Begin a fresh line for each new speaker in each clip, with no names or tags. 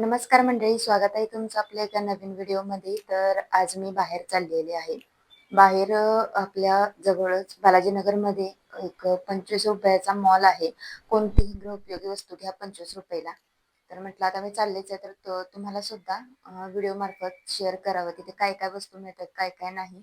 नमस्कार मंडळी, स्वागत आहे तुमचं आपल्या एका नवीन व्हिडिओमध्ये. तर आज मी बाहेर चाललेले आहे. बाहेर आपल्या जवळच बालाजीनगरमध्ये एक 25 रुपयाचा मॉल आहे. कोणतीही गृहोपयोगी वस्तू घ्या 25 रुपयाला. तर म्हटलं आता मी चाललेच आहे, तर तुम्हाला सुद्धा व्हिडिओ मार्फत शेअर करावं तिथे काय काय वस्तू मिळतात, काय काय नाही.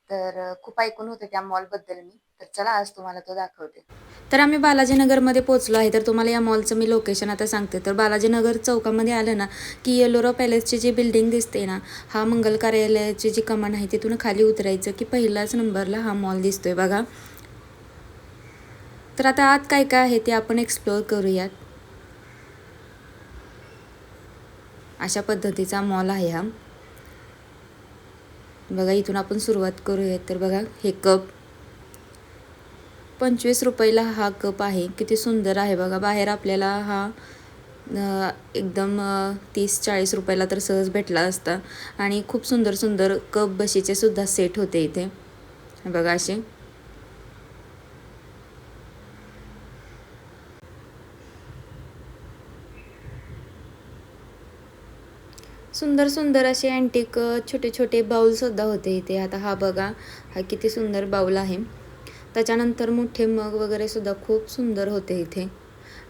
तर खूप ऐकून होते त्या मॉलबद्दल मी. तर चला आज तुम्हाला तो दाखवते. तर आम्ही बालाजीनगरमध्ये पोहोचलो आहे. तर तुम्हाला या मॉलचं मी लोकेशन आता सांगते. तर बालाजीनगर चौकामध्ये आलं ना की येलोरा पॅलेसची जी बिल्डिंग दिसते ना, हा मंगल कार्यालयाची जी कमान आहे तिथून खाली उतरायचं की पहिल्याच नंबरला हा मॉल दिसतोय बघा. तर आता आत काय काय आहे ते आपण एक्सप्लोअर करूयात. अशा पद्धतीचा मॉल आहे हा बघा. इथून आपण सुरुवात करूयात. तर बघा, हे कप 25 रुपयाला हा कप आहे. किती सुंदर आहे बघा. बाहेर आपल्याला हा एकदम 30-40 रुपयाला तर सहज भेटला असता. आणि खूप सुंदर सुंदर कप बशीचे सुद्धा सेट होते इथे बघा. असे सुंदर सुंदर असे अँटिक छोटे छोटे बाउल सुद्धा होते इथे. आता हा बघा, हा किती सुंदर बाउल आहे. त्याच्यानंतर मोठे मग वगैरे सुद्धा खूप सुंदर होते इथे.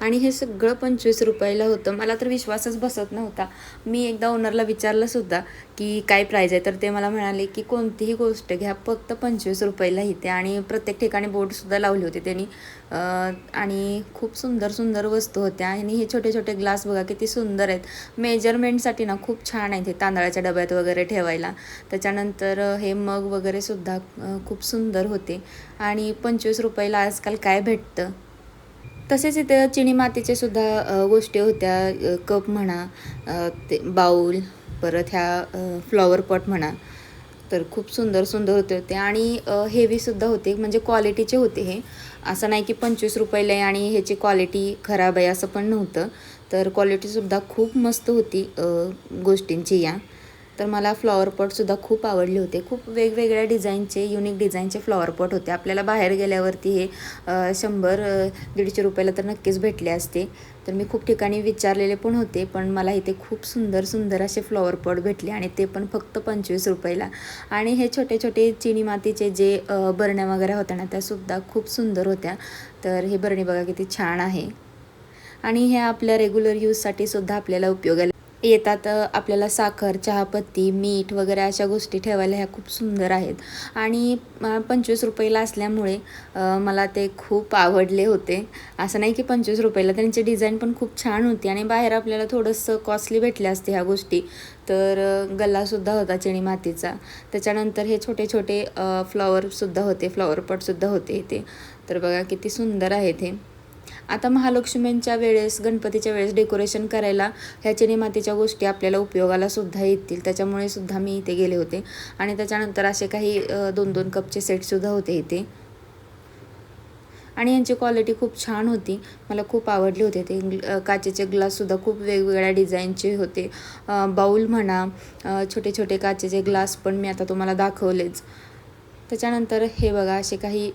आणि हे सगळं 25 रुपयाला होतं. मला तर विश्वासच बसत नव्हता. मी एकदा ओनरला विचारलं सुद्धा की काय प्राईज आहे. तर ते मला म्हणाले की कोणतीही गोष्ट घ्या फक्त 25 रुपयाला इथे. आणि प्रत्येक ठिकाणी बोर्डसुद्धा लावले होते त्यांनी. आणि खूप सुंदर सुंदर वस्तू होत्या. आणि हे छोटे छोटे ग्लास बघा किती सुंदर आहेत. मेजरमेंटसाठी ना खूप छान आहेत हे, तांदळाच्या डब्यात वगैरे ठेवायला. त्याच्यानंतर हे मग वगैरे सुद्धा खूप सुंदर होते. आणि 25 रुपयाला आजकाल काय भेटतं. तसेच इथे चिनी मातीचे सुद्धा गोष्टी होत्या. कप म्हणा, ते बाऊल, परत ह्या फ्लॉवर पॉट म्हणा. तर खूप सुंदर सुंदर होते. आणि हेवीसुद्धा होते, म्हणजे क्वालिटीचे होते हे. असं नाही की 25 रुपयाला आहे आणि ह्याची क्वालिटी खराब आहे असं पण नव्हतं. तर क्वालिटीसुद्धा खूप मस्त होती गोष्टींची या. तर मला फ्लॉवर पॉटसुद्धा खूप आवडले होते. खूप वेगवेगळ्या डिझाईनचे, युनिक डिझाईनचे फ्लॉवर पॉट होते. आपल्याला बाहेर गेल्यावरती हे 100-150 रुपयाला तर नक्कीच भेटले असते. तर मी खूप ठिकाणी विचारलेले पण होते, पण मला इथे खूप सुंदर सुंदर असे फ्लॉवर पॉट भेटले. आणि ते पण फक्त 25 रुपयाला. आणि हे छोटे छोटे चिनी मातीचे जे बरण्या वगैरे होत्या ना, त्यासुद्धा खूप सुंदर होत्या. तर हे बरणी बघा किती छान आहे. आणि हे आपल्या रेग्युलर यूजसाठी सुद्धा आपल्याला उपयोगाला येतात. आपल्याला साखर, चहापत्ती, मीठ वगैरे अशा गोष्टी ठेवायला ह्या खूप सुंदर आहेत. आणि 25 रुपयाला असल्यामुळे मला ते खूप आवडले होते. असं नाही की 25 रुपयाला, त्यांची डिझाईन पण खूप छान होती. आणि बाहेर आपल्याला थोडंसं कॉस्टली भेटले असते ह्या गोष्टी. तर गल्लासुद्धा होता चिनी मातीचा. त्याच्यानंतर हे छोटे छोटे फ्लॉवरसुद्धा होते, फ्लॉवर पॉटसुद्धा होते इथे. तर बघा किती सुंदर आहेत हे. आता महालक्ष्मींच्या वेळेस, गणपतीच्या वेळेस डेकोरेशन करायला ह्या चिनी मातीच्या गोष्टी आपल्याला उपयोगाला सुद्धा येतील. त्याच्यामुळे सुद्धा मी इथे गेले होते. आणि त्याच्यानंतर असे काही 2-2 कपचे सेटसुद्धा होते इथे. आणि यांची क्वालिटी खूप छान होती. मला खूप आवडले होते ते. काचेचे ग्लाससुद्धा खूप वेगवेगळ्या डिझाईनचे होते. बाऊल म्हणा, छोटे छोटे काचेचे ग्लास पण मी आता तुम्हाला दाखवलेच. त्याच्यानंतर हे बघा, असे काही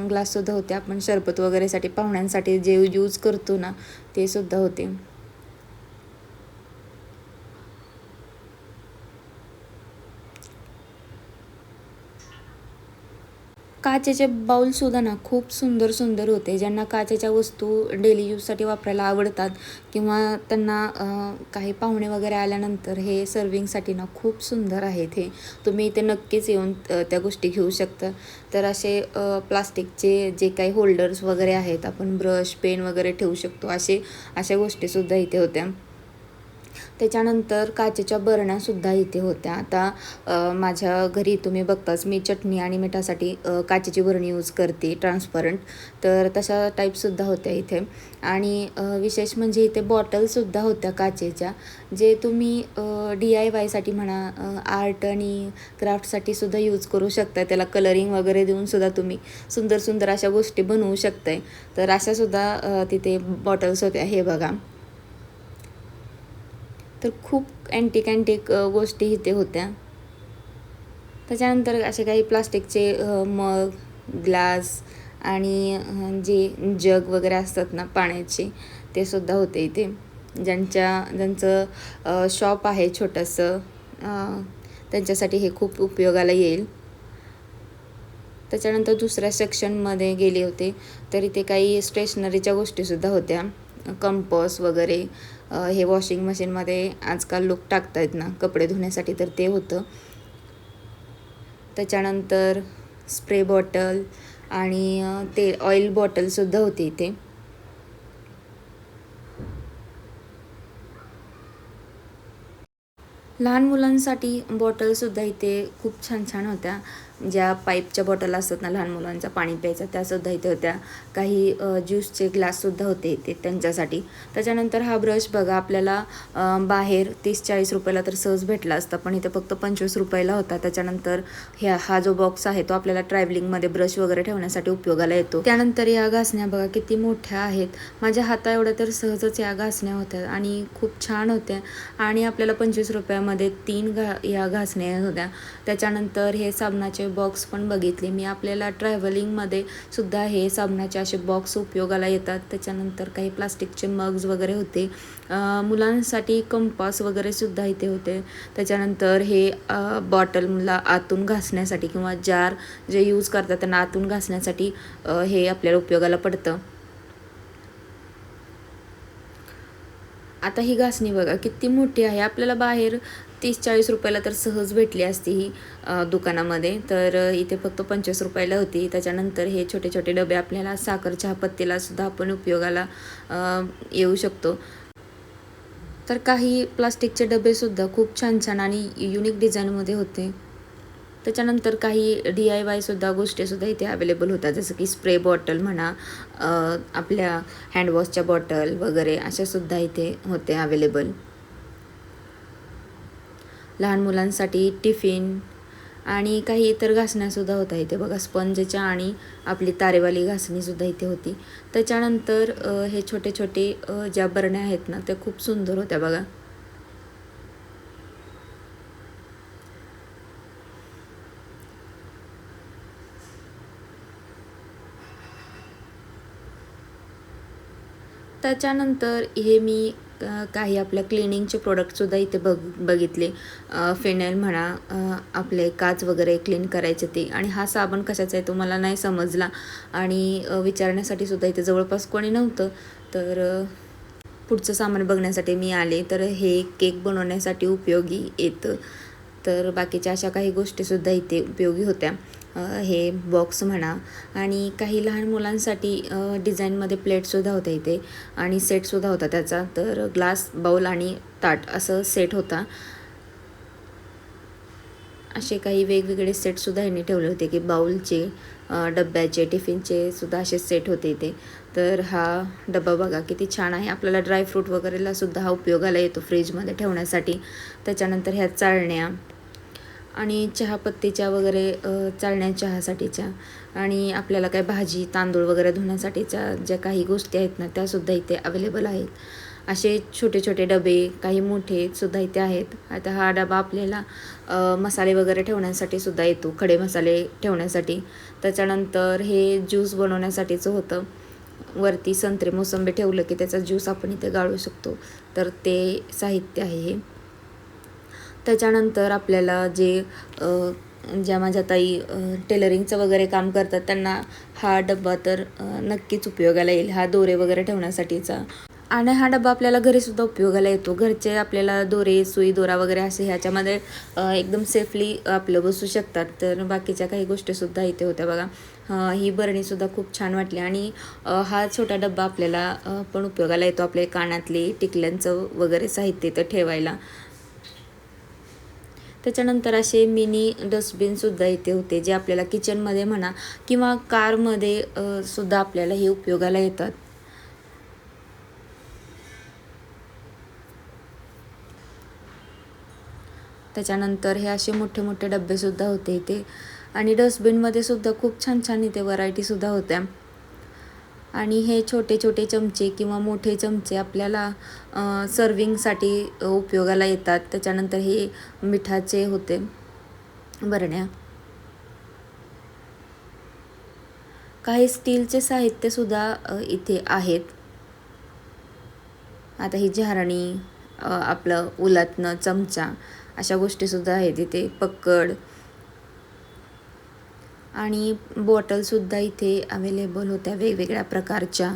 ग्लाससुद्धा होते. आपण सरबत वगैरेसाठी, पाहुण्यांसाठी जे यूज करतो ना, ते सुद्धा होते. काचेचे बाउलसुद्धा ना खूप सुंदर सुंदर होते. ज्यांना काचेच्या वस्तू डेली यूजसाठी वापरायला आवडतात किंवा त्यांना काही पाहुणे वगैरे आल्यानंतर हे सर्विंगसाठी ना खूप सुंदर आहेत हे. तुम्ही इथे नक्कीच येऊन त्या गोष्टी घेऊ शकता. तर असे प्लास्टिकचे जे काही होल्डर्स वगैरे आहेत, आपण ब्रश, पेन वगैरे ठेवू शकतो, अशा गोष्टीसुद्धा इथे होत्या. त्याच्यानंतर काचेच्या बरण्यासुद्धा इथे होत्या. आता माझ्या घरी तुम्ही बघताच, मी चटणी आणि मिठासाठी काचेची बरणी यूज करते, ट्रान्सपरंट. तर तशा टाईपसुद्धा होत्या इथे. आणि विशेष म्हणजे इथे बॉटलसुद्धा होत्या काचेच्या, जे तुम्ही DIYसाठी म्हणा, आर्ट आणि क्राफ्टसाठी सुद्धा यूज करू शकता. त्याला कलरिंग वगैरे देऊनसुद्धा तुम्ही सुंदर सुंदर अशा गोष्टी बनवू शकताय. तर अशासुद्धा तिथे बॉटल्स होत्या. हे बघा. तर खूप अँटिक गोष्टी इथे होत्या. त्याच्यानंतर असे काही प्लास्टिकचे मग, ग्लास आणि जे जग वगैरे असतात ना पाण्याचे, ते सुद्धा होते इथे. ज्यांचं शॉप आहे छोटंसं, त्यांच्यासाठी हे खूप उपयोगाला येईल. त्याच्यानंतर दुसऱ्या सेक्शनमध्ये गेले होते, तर इथे काही स्टेशनरीच्या गोष्टीसुद्धा होत्या, कंपॉस वगैरे. हे वॉशिंग मशीनमध्ये आजकाल लोक टाकतायत ना कपडे धुण्यासाठी, तर ते होतं. त्याच्यानंतर स्प्रे बॉटल आणि ते ऑइल बॉटलसुद्धा होती इथे. लहान मुलांसाठी बॉटलसुद्धा इथे खूप छान छान होत्या. ज्या पाईपच्या बॉटल असतात ना लहान मुलांचा पाणी प्यायचा, त्यासुद्धा इथे होत्या. काही ज्यूसचे ग्लाससुद्धा होते इथे त्यांच्यासाठी. त्याच्यानंतर हा ब्रश बघा, आपल्याला बाहेर 30-40 रुपयाला तर सहज भेटला असता, पण इथे फक्त 25 रुपयाला होता. त्याच्यानंतर हा जो बॉक्स आहे तो आपल्याला ट्रॅव्हलिंगमध्ये ब्रश वगैरे ठेवण्यासाठी उपयोगाला येतो. त्यानंतर या घासण्या बघा किती मोठ्या आहेत. माझ्या हाता एवढ्या तर सहजच या घासण्या होत्या आणि खूप छान होत्या. आणि आपल्याला 25 रुपयामध्ये 3 या घासण्या होत्या. त्याच्यानंतर हे साबणाचे बॉक्स पण बघितले मी. आपल्याला ट्रॅव्हलिंगमध्ये सुद्धा हे साबणाचे असे बॉक्स उपयोगाला येतात. त्याच्यानंतर काही प्लास्टिकचे मग्स वगैरे होते. मुलांसाठी कंपास वगैरे सुद्धा इथे होते. त्याच्यानंतर हे बॉटलला आतून घासण्यासाठी किंवा जार जे यूज करतात त्यांना आतून घासण्यासाठी हे आपल्याला उपयोगाला पडतं. आता ही घासणी बघा किती मोठी आहे. आपल्याला बाहेर 30-40 रुपयाला तर सहज भेटली असती ही दुकानामध्ये, तर इथे फक्त 25 रुपयाला होती. त्याच्यानंतर हे छोटे छोटे डबे आपल्याला साखर चहापत्तीला सुद्धा आपण उपयोगाला येऊ शकतो. तर काही प्लास्टिकचे डबेसुद्धा खूप छान छान आणि युनिक डिझाईनमध्ये होते. त्याच्यानंतर काही DIY गोष्टीसुद्धा इथे अवेलेबल होत्या, जसं की स्प्रे बॉटल म्हणा, आपल्या हँडवॉशच्या बॉटल वगैरे अशासुद्धा इथे होत्या अवेलेबल. लहान मुलांसाठी टिफिन आणि काही इतर घासण्यासुद्धा होत्या इथे बघा, स्पंजच्या आणि आपली तारेवाली घासणीसुद्धा इथे होती. त्याच्यानंतर हे छोटे छोटे ज्या बरण्या आहेत ना त्या खूप सुंदर होत्या बघा. त्याच्यानंतर हे मी काही आपल्या क्लिनिंगचे प्रोडक्टसुद्धा इथे बघितले. फिनाईल म्हणा, आपले काच वगैरे क्लीन करायचे ते. आणि हा साबण कशाचा आहे तो मला नाही समजला आणि विचारण्यासाठी सुद्धा इथे जवळपास कोणी नव्हतं. तर पुढचं सामान बघण्यासाठी मी आले, तर हे केक बनवण्यासाठी उपयोगी येतं. तर बाकीच्या अशा काही गोष्टीसुद्धा इथे उपयोगी होत्या. हे बॉक्स म्हणा आणि काही लहान मुलांसाठी डिझाईनमध्ये प्लेटसुद्धा होत्या इथे आणि सेटसुद्धा होता त्याचा. तर ग्लास, बाउल आणि ताट असं सेट होता. असे काही वेगवेगळे सेटसुद्धा ह्यांनी ठेवले होते की बाउलचे, डब्याचे, टिफिनचे सुद्धा असे सेट होते इथे. तर हा डबा बघा किती छान आहे. आपल्याला ड्रायफ्रूट वगैरेला सुद्धा हा उपयोगाला येतो फ्रीजमध्ये ठेवण्यासाठी. त्याच्यानंतर ह्या चाळण्या आणि चहापत्तीच्या वगैरे चाळण्या चहासाठीच्या आणि आपल्याला काय भाजी, तांदूळ वगैरे धुण्यासाठीच्या ज्या काही गोष्टी आहेत ना त्यासुद्धा इथे अवेलेबल आहेत. असे छोटे छोटे डबे, काही मोठे सुद्धा इथे आहेत. आता हा डबा आपल्याला मसाले वगैरे ठेवण्यासाठी सुद्धा येतो, खडे मसाले ठेवण्यासाठी. त्याच्यानंतर हे ज्यूस बनवण्यासाठीचं होतं. वरती संत्रे, मोसंबी ठेवलं की त्याचा ज्यूस आपण इथे गाळू शकतो. तर ते साहित्य आहे हे. त्याच्यानंतर आपल्याला ज्या माझ्या ताई टेलरिंगचं वगैरे काम करतात त्यांना हा डब्बा तर नक्कीच उपयोगाला येईल. हा दोरे वगैरे ठेवण्यासाठीचा आणि हा डबा आपल्याला घरीसुद्धा उपयोगाला येतो. घरचे आपल्याला दोरे, सुई, दोरा वगैरे असे ह्याच्यामध्ये एकदम सेफली आपलं बसू शकतात. तर बाकीच्या काही गोष्टीसुद्धा इथे होत्या बघा. ही बरणीसुद्धा खूप छान वाटली आणि हा छोटा डब्बा आपल्याला पण उपयोगाला येतो. आपले कानातले, टिकल्यांचं वगैरे साहित्य इथं ठेवायला. त्याच्यानंतर असे मिनी डस्टबिनसुद्धा इथे होते, जे आपल्याला किचनमध्ये म्हणा किंवा कारमध्ये सुद्धा आपल्याला हे उपयोगाला येतात. त्याच्यानंतर हे असे मोठे मोठे डब्बेसुद्धा होते इथे आणि डस्टबिनमध्ये सुद्धा खूप छान छान इथे व्हरायटीसुद्धा होत्या. आणि हे छोटे छोटे चमचे किंवा मोठे चमचे आपल्याला सर्विंगसाठी उपयोगाला येतात. त्याच्यानंतर हे मिठाचे होते बरण्या. काही स्टीलचे साहित्यसुद्धा इथे आहेत आता ही झारणी, आपलं उलातनं चमचा, अशा गोष्टीसुद्धा आहेत इथे. पक्कड आणि बॉटलसुद्धा इथे अवेलेबल होत्या वेगवेगळ्या प्रकारच्या.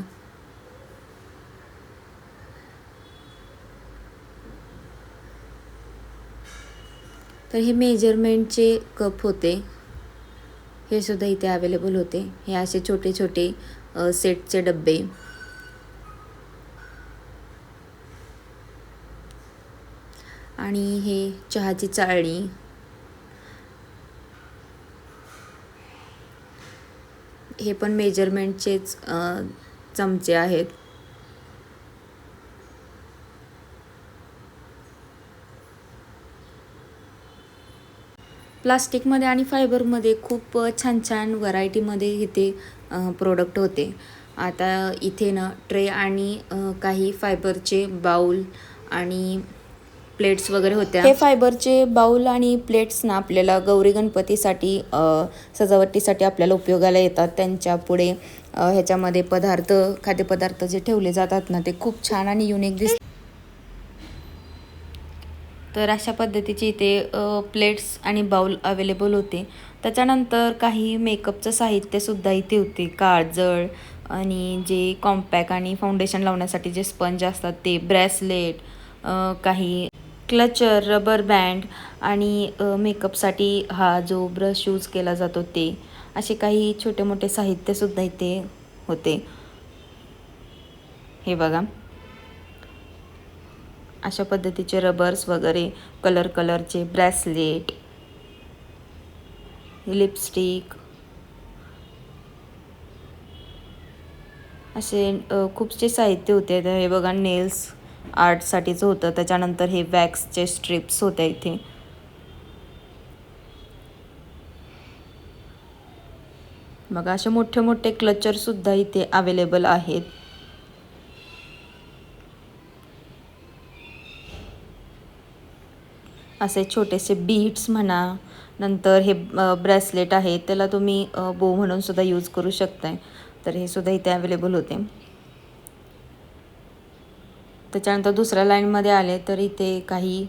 तर हे मेजरमेंटचे कप होते, हे सुद्धा इथे अवेलेबल होते. हे असे छोटे छोटे सेटचे डब्बे. आणि हे चहाची चाळणी. हे पण मेजरमेंटचेच चमचे आहेत. प्लास्टिकमध्ये आणि फायबरमध्ये खूप छान छान व्हरायटीमध्ये इथे प्रोडक्ट होते. आता इथे ना ट्रे आणि काही फायबरचे बाउल आणि प्लेट्स वगैरे होत्या. हे फायबरचे बाउल आणि प्लेट्स ना आपल्याला गौरी गणपतीसाठी सजावटीसाठी आपल्याला उपयोगाला येतात. त्यांच्या पुढे ह्याच्यामध्ये खाद्यपदार्थ जे ठेवले जातात ना, ते खूप छान आणि युनिक दिसतात. तर अशा पद्धतीचे इथे प्लेट्स आणि बाउल अवेलेबल होते. त्याच्यानंतर काही मेकअपचं साहित्यसुद्धा इथे होते. काजळ आणि जे कॉम्पॅक्ट आणि फाउंडेशन लावण्यासाठी जे स्पंज असतात ते, ब्रेसलेट, काही क्लचर, रबर बँड आणि मेकअपसाठी हा जो ब्रश यूज केला जातो ते, असे काही छोटे मोठे साहित्यसुद्धा इथे होते. हे बघा, अशा पद्धतीचे रबर्स वगैरे, कलरचे ब्रेसलेट, लिपस्टिक, असे खूपसे साहित्य होते. हे बघा, नेल्स आर्टसाठीचं होतं. त्याच्यानंतर हे वॅक्सचे स्ट्रिप्स होत्या इथे. बघा, असे मोठे मोठे क्लचरसुद्धा इथे अवेलेबल आहेत. असे छोटेसे बीड्स म्हणा. नंतर हे ब्रेसलेट आहे, त्याला तुम्ही बो म्हणून सुद्धा यूज करू शकताय. तर हे सुद्धा इथे अवेलेबल होते. त्याच्यानंतर दुसऱ्या लाईनमध्ये आले तर इथे काही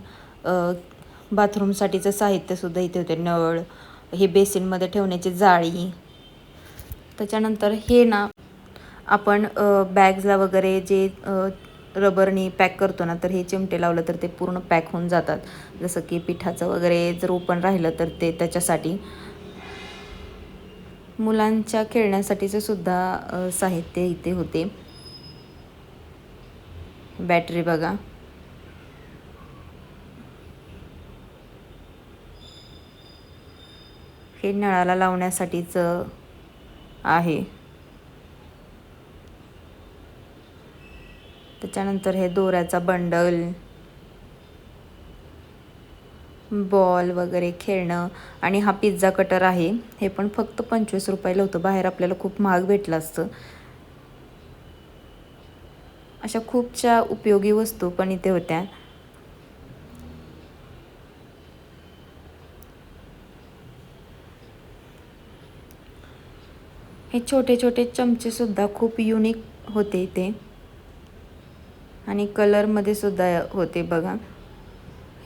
बाथरूमसाठीचं साहित्यसुद्धा इथे होते. नळ, हे बेसिनमध्ये ठेवण्याची जाळी. त्याच्यानंतर हे ना आपण बॅग्सला वगैरे जे रबरनी पॅक करतो ना, तर हे चिमटे लावलं तर ते पूर्ण पॅक होऊन जातात. जसं की पिठाचं वगैरे जर ओपन राहिलं तर ते त्याच्यासाठी. मुलांच्या खेळण्यासाठीचं सुद्धा साहित्य इथे होते. बॅटरी बघा, हे नळाला लावण्यासाठीचं आहे. त्याच्यानंतर हे दोऱ्याचा बंडल, बॉल वगैरे खेळणं. आणि हा पिझ्झा कटर आहे. हे पण फक्त 25 रुपयाला होतं. बाहेर आपल्याला खूप महाग भेटलं असतं. अशा खूपशा उपयोगी वस्तू पण इथे होत्या. हे छोटे छोटे चमचे सुद्धा खूप युनिक होते इथे आणि कलरमध्ये सुद्धा होते. बघा,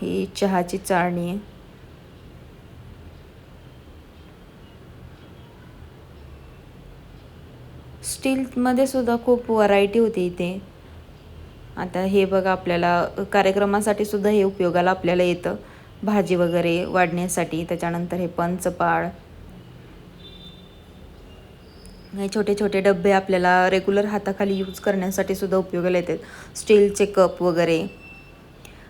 ही चहाची चाळणी, स्टीलमध्ये सुद्धा खूप व्हरायटी होती इथे. आता हे बघा, आपल्याला कार्यक्रमासाठी सुद्धा हे उपयोगाला आपल्याला येतं, भाजी वगैरे वाढण्यासाठी. त्याच्यानंतर हे पंचपाळ, हे छोटे छोटे डबे आपल्याला रेग्युलर हाताखाली यूज करण्यासाठी सुद्धा उपयोगाला येतात. स्टीलचे कप वगैरे.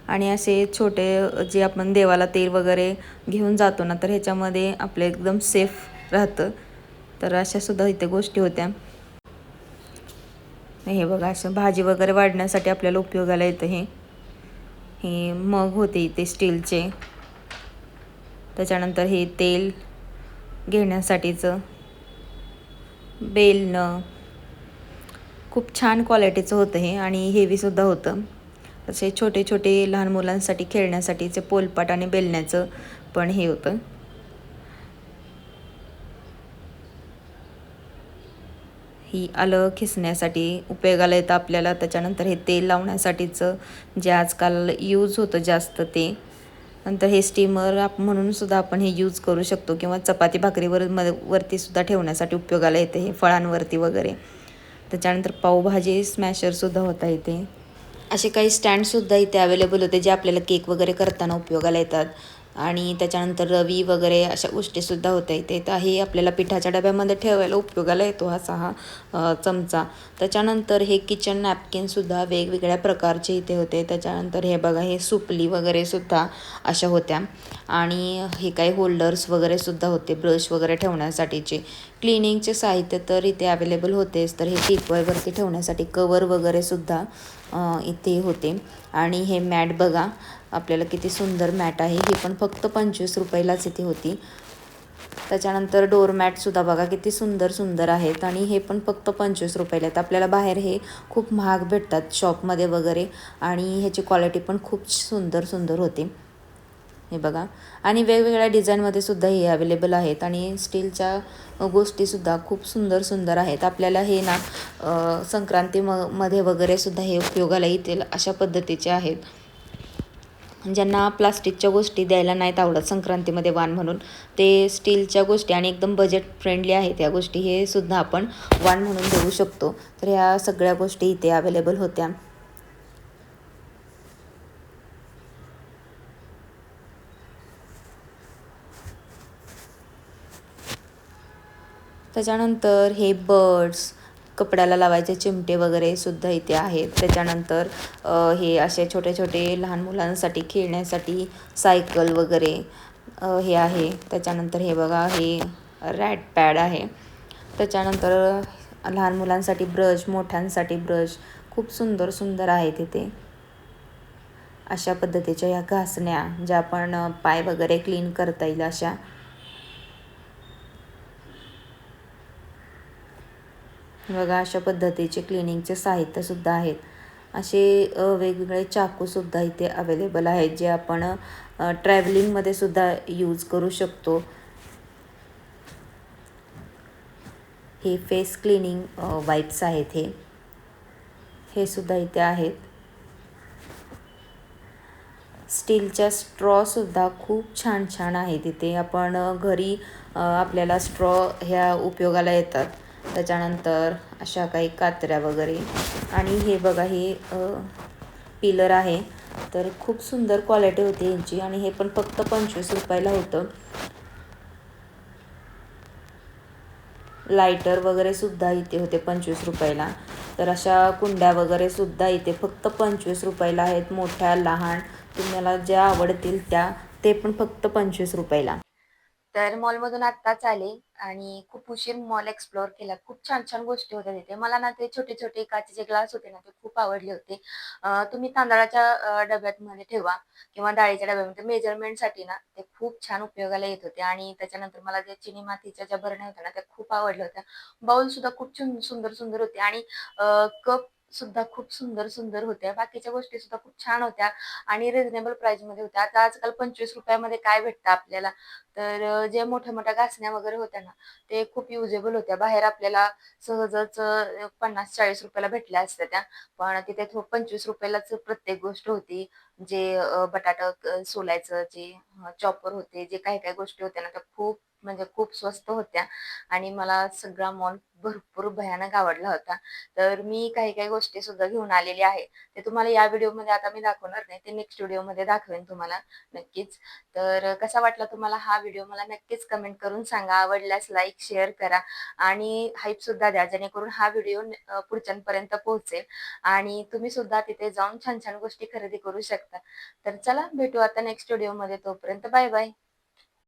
आणि असे छोटे जे आपण देवाला तेल वगैरे घेऊन जातो ना, तर ह्याच्यामध्ये आपलं एकदम सेफ राहतं. तर अशा सुद्धा इथे गोष्टी होत्या. हे बघा, असं भाजी वगैरे वाढण्यासाठी आपल्याला उपयोगाला येतं. हे मग होते इथे स्टीलचे. त्याच्यानंतर हे तेल घेण्यासाठीचं बेलणं, खूप छान क्वालिटीचं होतं हे आणि हेवीसुद्धा होतं. असे छोटे छोटे लहान मुलांसाठी खेळण्यासाठीचे पोलपाट आणि बेलण्याचं पण हे होतं. ही आलं खिसण्यासाठी उपयोगाला येतं आपल्याला. त्याच्यानंतर हे तेल लावण्यासाठीचं जे आजकाल यूज होतं जास्त ते. नंतर हे स्टीमर म्हणून सुद्धा आपण हे यूज करू शकतो किंवा चपाती भाकरीवर वरती सुद्धा ठेवण्यासाठी उपयोगाला येते हे फळांवरती वगैरे. त्याच्यानंतर पावभाजी स्मॅशरसुद्धा होता इथे. असे काही स्टँडसुद्धा इथे अवेलेबल होते जे आपल्याला केक वगैरे करताना उपयोगाला येतात. आणि त्याच्यानंतर रवी वगैरे अशा गोष्टीसुद्धा होत्या इथे. तर हे आपल्याला पिठाच्या डब्यामध्ये ठेवायला उपयोगाला येतो असा हा चमचा. त्याच्यानंतर हे किचन नॅपकिनसुद्धा वेगवेगळ्या प्रकारचे इथे होते. त्याच्यानंतर हे बघा हे सुपली वगैरेसुद्धा अशा होत्या. आणि हे काही होल्डर्स वगैरेसुद्धा होते ब्रश वगैरे ठेवण्यासाठीचे. क्लिनिंगचे साहित्य तर इथे अवेलेबल होतेच. तर हे टिपॉयवरती ठेवण्यासाठी कवर वगैरेसुद्धा इथे होते. आणि हे मॅट बघा आपल्याला किती सुंदर मॅट आहे. ही पण फक्त 25 रुपयालाच इथे होती. त्याच्यानंतर डोरमॅटसुद्धा बघा किती सुंदर सुंदर आहेत आणि हे पण फक्त 25 रुपयाला आहेत. आपल्याला बाहेर हे खूप महाग भेटतात शॉपमध्ये वगैरे आणि ह्याची क्वालिटी पण खूप सुंदर सुंदर होती. हे बघा आणि वेगवेगळ्या डिझाईनमध्ये सुद्धा हे अवेलेबल आहेत आणि स्टीलच्या गोष्टीसुद्धा खूप सुंदर सुंदर आहेत. आपल्याला हे ना संक्रांतीमध्ये वगैरे सुद्धा हे उपयोगाला येतील अशा पद्धतीचे आहेत. ज्यांना प्लास्टिकच्या गोष्टी द्यायला नाहीत आवडत संक्रांतीमध्ये वाण म्हणून, ते स्टीलच्या गोष्टी आणि एकदम बजेट फ्रेंडली आहेत या गोष्टी, हे सुद्धा आपण वाण म्हणून देऊ शकतो. तर ह्या सगळ्या गोष्टी इथे अवेलेबल होत्या. त्याच्यानंतर हे बर्ड्स, कपड्याला लावायचे चिमटे वगैरे सुद्धा इथे आहेत. त्याच्यानंतर हे असे छोटे छोटे लहान मुलांसाठी खेळण्यासाठी सायकल वगैरे हे आहे. त्याच्यानंतर हे बघा हे रॅट पॅड आहे. त्याच्यानंतर लहान मुलांसाठी ब्रश, मोठ्यांसाठी ब्रश खूप सुंदर सुंदर आहेत इथे. अशा पद्धतीच्या ह्या घासण्या ज्या आपण पाय वगैरे क्लीन करता येईल अशा. बघा अशा पद्धतीचे क्लिनिंगचे साहित्यसुद्धा आहेत. असे वेगवेगळे चाकूसुद्धा इथे अवेलेबल आहेत जे आपण ट्रॅव्हलिंगमध्ये सुद्धा यूज करू शकतो. हे फेस क्लिनिंग वाईप्स आहेत हे सुद्धा इथे आहेत. स्टीलच्या स्ट्रॉसुद्धा खूप छान छान आहेत इथे. आपण घरी आपल्याला स्ट्रॉ ह्या उपयोगाला येतात. त्याच्यानंतर अशा काही कात्र्या वगैरे आणि हे बघा हे पिलर आहे. तर खूप सुंदर क्वालिटी होती यांची आणि हे पण फक्त 25 रुपयाला होतं. लायटर वगैरे सुद्धा इथे होते 25 रुपयाला. तर अशा कुंड्या वगैरे सुद्धा इथे फक्त 25 रुपयाला आहेत. मोठ्या लहान तुम्हाला ज्या आवडतील त्या, ते पण फक्त 25 रुपयाला. तर मॉलमधून आत्ताच आले आणि खूप उशीर मॉल एक्सप्लोअर केला. खूप छान छान गोष्टी होत्या तिथे. मला ना ते छोटे छोटे काचेचे ग्लास होते ना ते खूप आवडले होते. तुम्ही तांदळाच्या डब्यामध्ये ठेवा किंवा डाळीच्या डब्यामध्ये मेजरमेंटसाठी ना ते खूप छान उपयोगाला येत होते. आणि त्याच्यानंतर मला ज्या चिनी मातीच्या ज्या भरण्या होत्या ना त्या खूप आवडल्या होत्या. बाउल सुद्धा खूप सुंदर सुंदर होते आणि कप सुद्धा खूप सुंदर सुंदर होत्या. बाकीच्या गोष्टी सुद्धा खूप छान होत्या आणि रिझनेबल प्राइस मध्ये होत्या. आता आजकाल 25 रुपयामध्ये काय भेटतं आपल्याला. तर जे मोठ्या मोठ्या घासण्या वगैरे होत्या ना ते खूप युजेबल होत्या. बाहेर आपल्याला सहजच 50-40 रुपयाला भेटल्या असत्या त्या, पण तिथे 25 रुपयालाच प्रत्येक गोष्ट होती. जे बटाटा सोलायचं जे चॉपर होते, जे काही काही गोष्टी होत्या ना त्या खूप म्हणजे खूप स्वस्त होत्या आणि मला सगळा मॉल भरपूर भयानक आवडला होता. तर मी काही काही गोष्टी सुद्धा घेऊन आलेली आहे. ते तुम्हाला या व्हिडिओमध्ये आता मी दाखवणार नाही, ते नेक्स्ट व्हिडिओमध्ये दाखवेन तुम्हाला नक्कीच. तर कसा वाटला तुम्हाला हा व्हिडिओ मला नक्कीच कमेंट करून सांगा. आवडल्यास लाईक शेअर करा आणि हाईप सुद्धा द्या जेणेकरून हा व्हिडिओ पुढच्यांपर्यंत पोहोचेल आणि तुम्ही सुद्धा तिथे जाऊन छान छान गोष्टी खरेदी करू शकता. तर चला भेटू आता नेक्स्ट व्हिडिओमध्ये. तोपर्यंत बाय बाय.